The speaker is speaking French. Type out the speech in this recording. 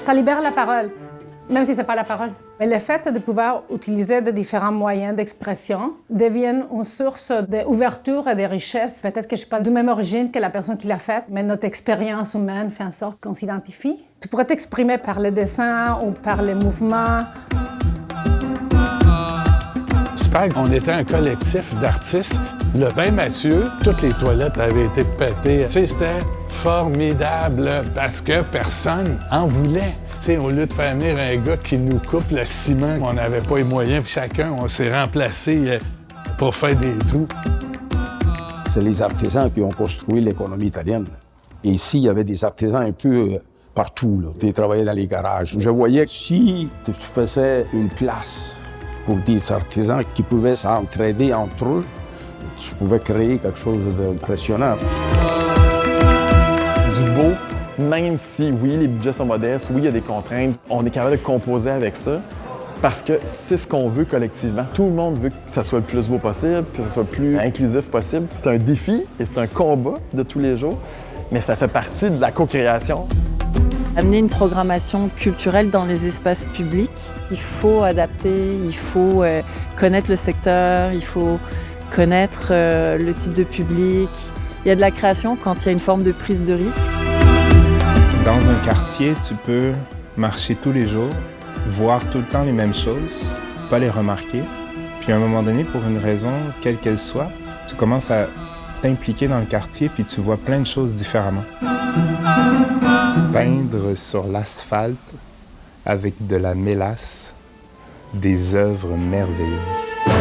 Ça libère la parole, même si ce n'est pas la parole. Mais le fait de pouvoir utiliser de différents moyens d'expression devient une source d'ouverture et de richesse. Peut-être que je ne suis pas de même origine que la personne qui l'a faite, mais notre expérience humaine fait en sorte qu'on s'identifie. Tu pourrais t'exprimer par le dessin ou par les mouvements. SPAG, on était un collectif d'artistes. Le bain Mathieu, toutes les toilettes avaient été pétées. Tu sais, c'était formidable parce que personne en voulait. Tu sais, au lieu de faire venir un gars qui nous coupe le ciment, on n'avait pas les moyens. Chacun, on s'est remplacé pour faire des trous. C'est les artisans qui ont construit l'économie italienne. Et ici, il y avait des artisans un peu partout. Ils travaillaient dans les garages. Je voyais que si tu faisais une place pour des artisans qui pouvaient s'entraider entre eux, tu pouvais créer quelque chose d'impressionnant. Du beau, même si, oui, les budgets sont modestes, oui, il y a des contraintes, on est capable de composer avec ça parce que c'est ce qu'on veut collectivement. Tout le monde veut que ça soit le plus beau possible, que ça soit le plus inclusif possible. C'est un défi et c'est un combat de tous les jours, mais ça fait partie de la co-création. Amener une programmation culturelle dans les espaces publics, il faut adapter, il faut connaître le secteur, il faut connaître le type de public. Il y a de la création quand il y a une forme de prise de risque. Dans un quartier, tu peux marcher tous les jours, voir tout le temps les mêmes choses, pas les remarquer. Puis à un moment donné, pour une raison, quelle qu'elle soit, tu commences à t'impliquer dans le quartier puis tu vois plein de choses différemment. Peindre sur l'asphalte avec de la mélasse, des œuvres merveilleuses.